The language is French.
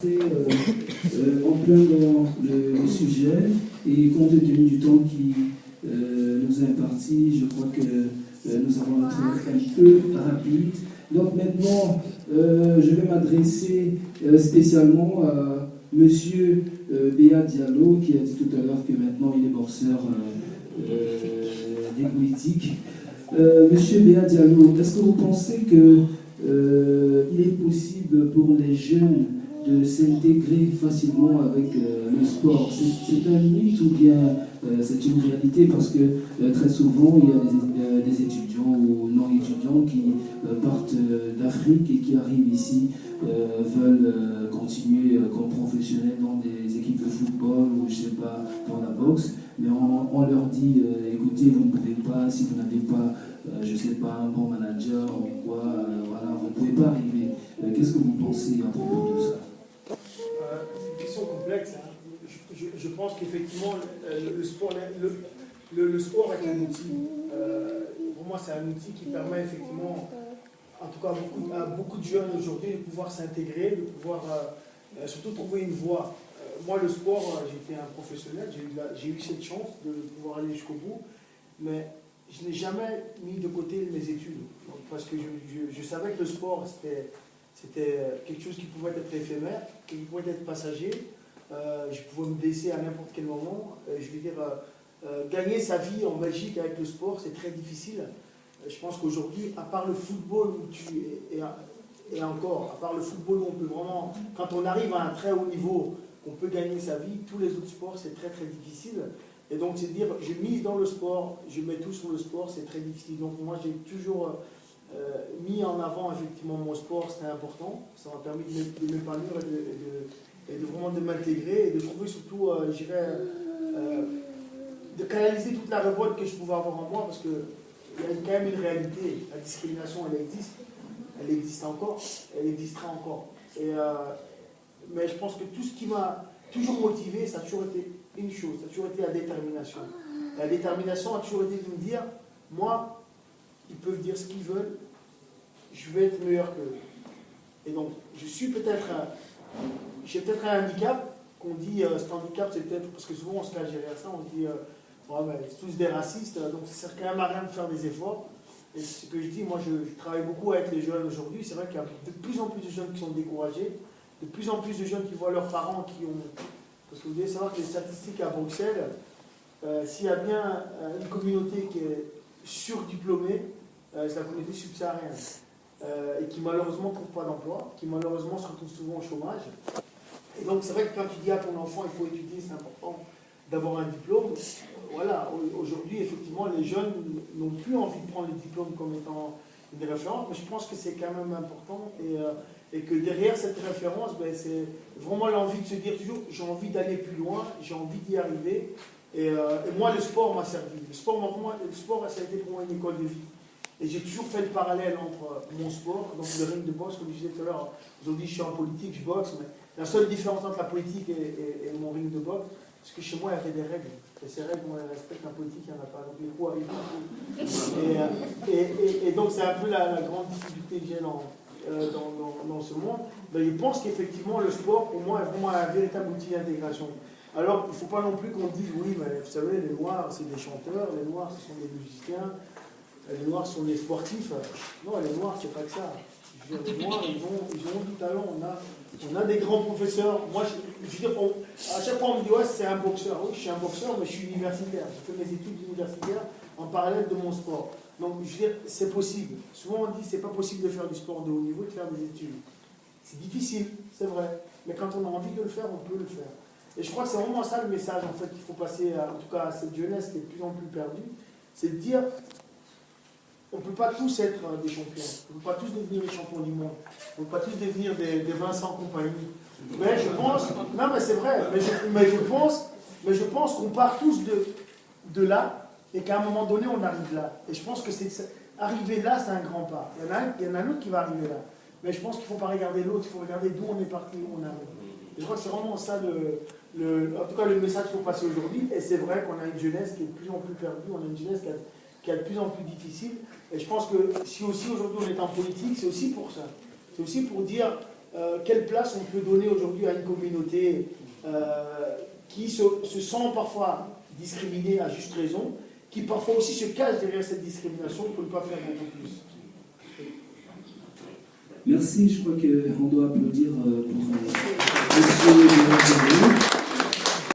En plein dans le sujet, et compte tenu du temps qui nous est imparti, je crois que nous allons être un peu rapide. Donc maintenant, je vais m'adresser spécialement à Monsieur Béa Diallo, qui a dit tout à l'heure que maintenant il est boxeur des politiques. Monsieur Béa Diallo, est-ce que vous pensez que il est possible pour les jeunes de s'intégrer facilement avec le sport? C'est un mythe ou bien c'est une réalité? Parce que très souvent, il y a des étudiants ou non-étudiants qui partent d'Afrique et qui arrivent ici, veulent continuer comme professionnels dans des équipes de football ou je sais pas, dans la boxe, mais on leur dit écoutez, vous ne pouvez pas, si vous n'avez pas je sais pas, un bon manager ou quoi, voilà, vous ne pouvez pas arriver. Qu'est-ce que vous pensez à propos de ça? C'est une question complexe. Hein. Je pense qu'effectivement, le sport est un outil. Pour moi, c'est un outil qui permet effectivement, en tout cas à beaucoup de jeunes aujourd'hui, de pouvoir s'intégrer, de pouvoir surtout trouver une voie. Moi, le sport, j'étais un professionnel, j'ai eu cette chance de pouvoir aller jusqu'au bout, mais je n'ai jamais mis de côté mes études, parce que je savais que le sport, c'était quelque chose qui pouvait être éphémère, qui pouvait être passager. Je pouvais me blesser à n'importe quel moment. Je veux dire, gagner sa vie en Belgique avec le sport, c'est très difficile. Je pense qu'aujourd'hui, à part le football, et encore, à part le football où on peut vraiment, quand on arrive à un très haut niveau, on peut gagner sa vie, tous les autres sports, c'est très très difficile. Et donc, c'est dire, je mise dans le sport, je mets tout sur le sport, c'est très difficile. Donc, moi, j'ai toujours mis en avant, effectivement, mon sport, c'était important. Ça m'a permis de m'épanouir et de vraiment de m'intégrer et de trouver surtout, je dirais, de canaliser toute la révolte que je pouvais avoir en moi, parce qu'il y a quand même une réalité. La discrimination, elle existe encore, elle existera encore. Mais je pense que tout ce qui m'a toujours motivé, ça a toujours été une chose, ça a toujours été la détermination. La détermination a toujours été de me dire, moi, ils peuvent dire ce qu'ils veulent, je vais être meilleur qu'eux. Et donc, j'ai peut-être un handicap, qu'on dit, cet handicap, c'est peut-être, parce que souvent on se cache derrière ça, on se dit, ouais, mais c'est tous des racistes, donc ça sert quand même à rien de faire des efforts. Et ce que je dis, moi, je travaille beaucoup avec les jeunes aujourd'hui, c'est vrai qu'il y a de plus en plus de jeunes qui sont découragés, de plus en plus de jeunes qui voient leurs parents qui ont... Parce que vous devez savoir que les statistiques à Bruxelles, s'il y a bien une communauté qui est surdiplômée, c'est la communauté subsaharienne, et qui malheureusement ne trouve pas d'emploi, qui malheureusement se retrouve souvent au chômage. Et donc c'est vrai que quand tu dis à ton enfant il faut étudier, c'est important d'avoir un diplôme, voilà, aujourd'hui effectivement les jeunes n'ont plus envie de prendre les diplômes comme étant des références, mais je pense que c'est quand même important et que derrière cette référence, ben, c'est vraiment l'envie de se dire toujours j'ai envie d'aller plus loin, j'ai envie d'y arriver. Et moi, le sport m'a servi. Le sport, ça a été pour moi une école de vie. Et j'ai toujours fait le parallèle entre mon sport, donc le ring de boxe, comme je disais tout à l'heure. Aujourd'hui, je suis en politique, je boxe, mais la seule différence entre la politique et mon ring de boxe, c'est que chez moi, il y avait des règles. Et ces règles, on les respecte, la politique, il n'y en a pas. Donc les coups arrivent. Et donc, c'est un peu la grande difficulté que j'ai dans ce monde. Ben, je pense qu'effectivement, le sport, pour moi, est vraiment un véritable outil d'intégration. Alors, il ne faut pas non plus qu'on dise, oui, mais vous savez, les Noirs, c'est des chanteurs, les Noirs, ce sont des musiciens, les Noirs sont des sportifs. Non, les Noirs, c'est pas que ça. Je veux dire, les Noirs, ils ont du talent. On a des grands professeurs. Moi, je veux dire, à chaque fois, on me dit, ouais, c'est un boxeur. Oui, je suis un boxeur, mais je suis universitaire. Je fais mes études universitaires en parallèle de mon sport. Donc, je veux dire, c'est possible. Souvent, on dit, c'est pas possible de faire du sport de haut niveau et de faire des études. C'est difficile, c'est vrai. Mais quand on a envie de le faire, on peut le faire. Et je crois que c'est vraiment ça le message en fait qu'il faut passer, en tout cas à cette jeunesse qui est de plus en plus perdue, c'est de dire, on ne peut pas tous être des champions, on ne peut pas tous devenir les champions du monde, on ne peut pas tous devenir des Vincent compagnie. Mais je pense, non mais c'est vrai, mais je pense qu'on part tous de là et qu'à un moment donné on arrive là. Et je pense que arriver là c'est un grand pas. Il y en a un autre qui va arriver là. Mais je pense qu'il ne faut pas regarder l'autre, il faut regarder d'où on est parti, où on arrive. Et je crois que c'est vraiment ça, en tout cas, le message qu'il faut passer aujourd'hui. Et c'est vrai qu'on a une jeunesse qui est de plus en plus perdue, on a une jeunesse qui est de plus en plus difficile. Et je pense que si aussi aujourd'hui on est en politique, c'est aussi pour ça. C'est aussi pour dire, quelle place on peut donner aujourd'hui à une communauté qui se sent parfois discriminée à juste raison, qui parfois aussi se cache derrière cette discrimination pour ne pas faire beaucoup plus. Merci, je crois qu'on doit applaudir pour monsieur.